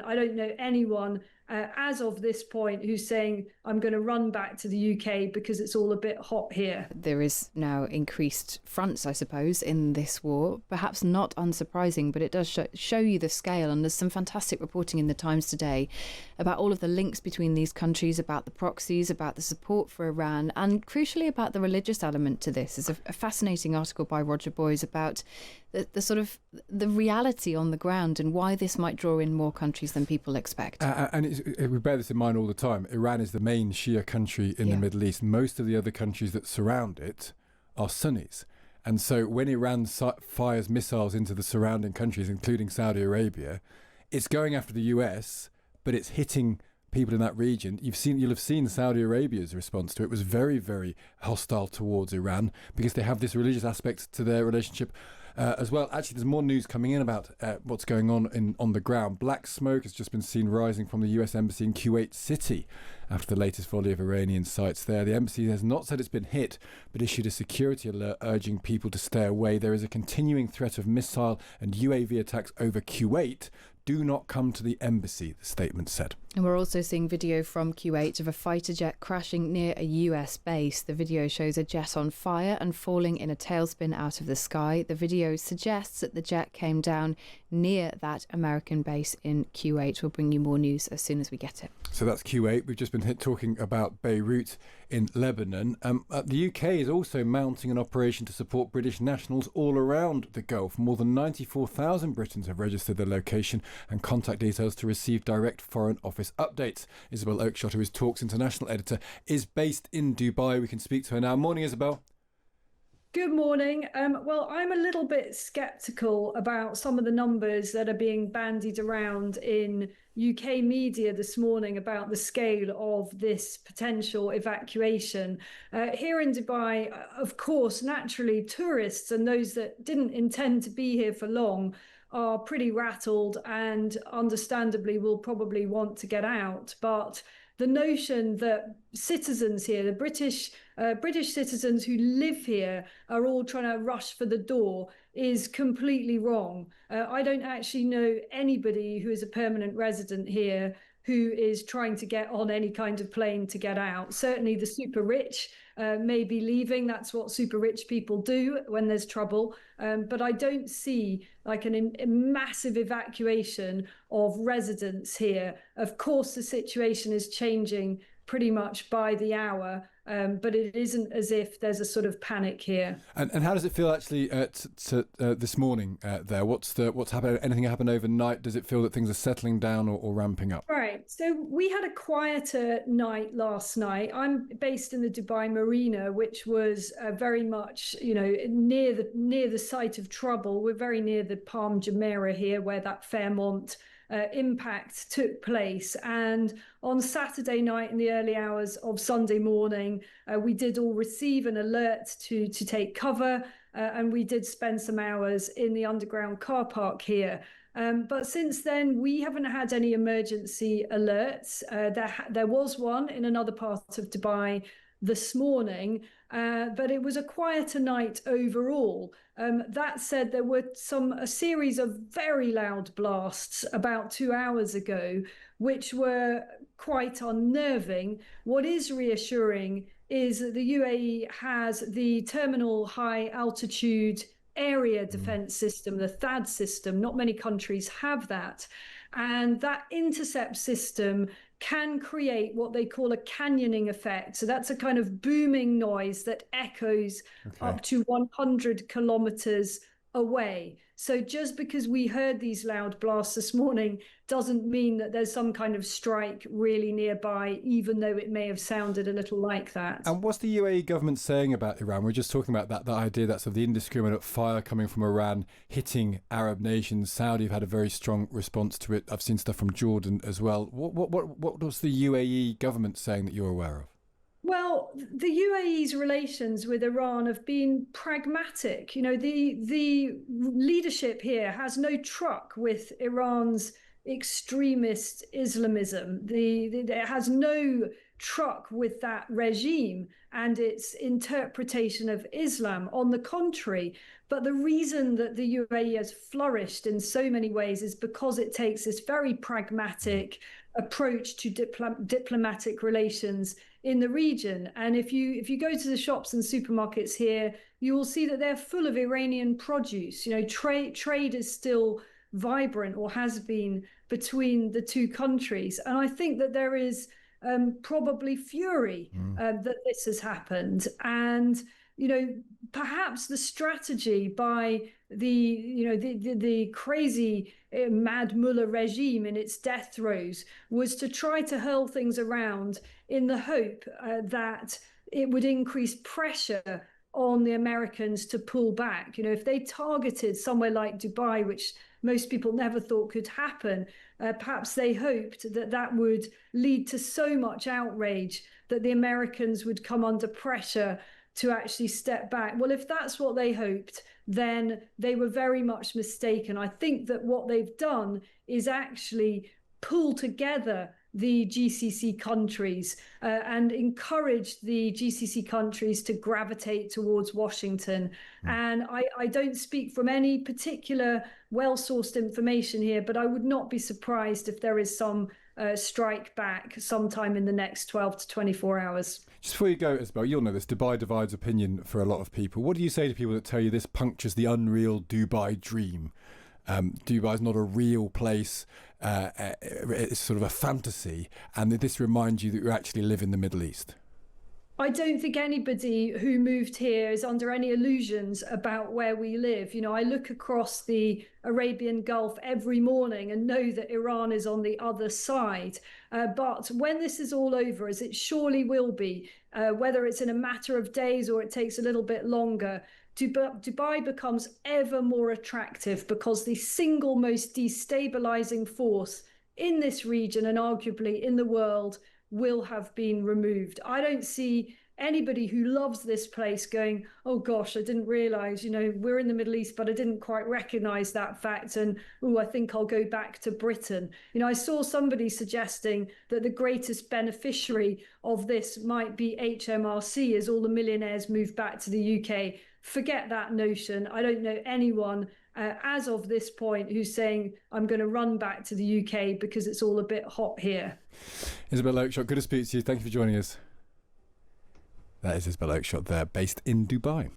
I don't know anyone as of this point who's saying, I'm going to run back to the UK because it's all a bit hot here. There is now increased fronts, I suppose, in this war. Perhaps not unsurprising, but it does show you the scale. And there's some fantastic reporting in the Times today about all of the links between these countries, about the proxies, about the support for Iran, and crucially about the religious element to this. There's a fascinating article by Roger Boys about the sort of the reality on the ground and why this might draw in more countries than people expect. And we bear this in mind all the time. Iran is the main Shia country in the Middle East. Most of the other countries that surround it are Sunnis. And so when Iran fires missiles into the surrounding countries, including Saudi Arabia, it's going after the US, but it's hitting people in that region. You'll have seen Saudi Arabia's response to it was very, very hostile towards Iran because they have this religious aspect to their relationship as well. Actually, there's more news coming in about what's going on the ground. Black smoke has just been seen rising from the US Embassy in Kuwait City after the latest volley of Iranian sites there. The embassy has not said it's been hit, but issued a security alert urging people to stay away. There is a continuing threat of missile and UAV attacks over Kuwait. Do not come to the embassy, the statement said. And we're also seeing video from Kuwait of a fighter jet crashing near a US base. The video shows a jet on fire and falling in a tailspin out of the sky. The video suggests that the jet came down near that American base in Kuwait. We'll bring you more news as soon as we get it. So that's Kuwait. We've just been talking about Beirut in Lebanon. The UK is also mounting an operation to support British nationals all around the Gulf. More than 94,000 Britons have registered their location and contact details to receive direct Foreign Office updates. Isabel Oakeshott, who is Talk's international editor, is based in Dubai. We can speak to her now. Morning, Isabel. Good morning. Well, I'm a little bit sceptical about some of the numbers that are being bandied around in UK media this morning about the scale of this potential evacuation. Here in Dubai, of course, naturally, tourists and those that didn't intend to be here for long are pretty rattled and understandably will probably want to get out. But the notion that citizens here, the British citizens who live here, are all trying to rush for the door is completely wrong. I don't actually know anybody who is a permanent resident here who is trying to get on any kind of plane to get out. Certainly the super rich may be leaving. That's what super rich people do when there's trouble. But I don't see like a massive evacuation of residents here. Of course, the situation is changing pretty much by the hour, but it isn't as if there's a sort of panic here. And how does it feel actually this morning there? What's happened? Anything happened overnight? Does it feel that things are settling down or ramping up? Right. So we had a quieter night last night. I'm based in the Dubai Marina, which was very much, near the site of trouble. We're very near the Palm Jumeirah here, where that Fairmont impact took place. And on Saturday night in the early hours of Sunday morning, we did all receive an alert to take cover, and we did spend some hours in the underground car park here. But since then, we haven't had any emergency alerts. There was one in another part of Dubai this morning, but it was a quieter night overall. That said, there were a series of very loud blasts about 2 hours ago, which were quite unnerving. What is reassuring is that the UAE has the Terminal High Altitude Area Defence System, the THAAD system. Not many countries have that. And that intercept system can create what they call a canyoning effect. So that's a kind of booming noise that echoes up to 100 kilometers away. So just because we heard these loud blasts this morning doesn't mean that there's some kind of strike really nearby, even though it may have sounded a little like that. And what's the UAE government saying about Iran? We're just talking about that idea that's of the indiscriminate fire coming from Iran hitting Arab nations. Saudi have had a very strong response to it. I've seen stuff from Jordan as well. What was the UAE government saying that you're aware of? Well, the UAE's relations with Iran have been pragmatic. The leadership here has no truck with Iran's extremist Islamism. It has no truck with that regime and its interpretation of Islam. On the contrary, but the reason that the UAE has flourished in so many ways is because it takes this very pragmatic approach to diplomatic relations in the region. And if you go to the shops and supermarkets here, you will see that they're full of Iranian produce. Trade is still vibrant, or has been, between the two countries. And I think that there is probably fury that this has happened. And perhaps the strategy by the crazy mad mullah regime in its death throes was to try to hurl things around in the hope that it would increase pressure on the Americans to pull back. If they targeted somewhere like Dubai, which most people never thought could happen, perhaps they hoped that that would lead to so much outrage that the Americans would come under pressure to actually step back. Well, if that's what they hoped, then they were very much mistaken. I think that what they've done is actually pull together the GCC countries and encourage the GCC countries to gravitate towards Washington. And I don't speak from any particular well-sourced information here, but I would not be surprised if there is some strike back sometime in the next 12 to 24 hours. Just before you go, Isabel, you'll know this, Dubai divides opinion for a lot of people. What do you say to people that tell you this punctures the unreal Dubai dream? Dubai is not a real place, it's sort of a fantasy, and this reminds you that you actually live in the Middle East. I don't think anybody who moved here is under any illusions about where we live. I look across the Arabian Gulf every morning and know that Iran is on the other side. But when this is all over, as it surely will be, whether it's in a matter of days or it takes a little bit longer, Dubai becomes ever more attractive because the single most destabilizing force in this region and arguably in the world will have been removed. I don't see anybody who loves this place going, oh gosh, I didn't realize, we're in the Middle East, but I didn't quite recognize that fact. And, I think I'll go back to Britain. I saw somebody suggesting that the greatest beneficiary of this might be HMRC as all the millionaires move back to the UK. Forget that notion. I don't know anyone as of this point who's saying, I'm going to run back to the UK because it's all a bit hot here. Isabel Oakeshott, good to speak to you. Thank you for joining us. That is Isabel Oakeshott there, based in Dubai.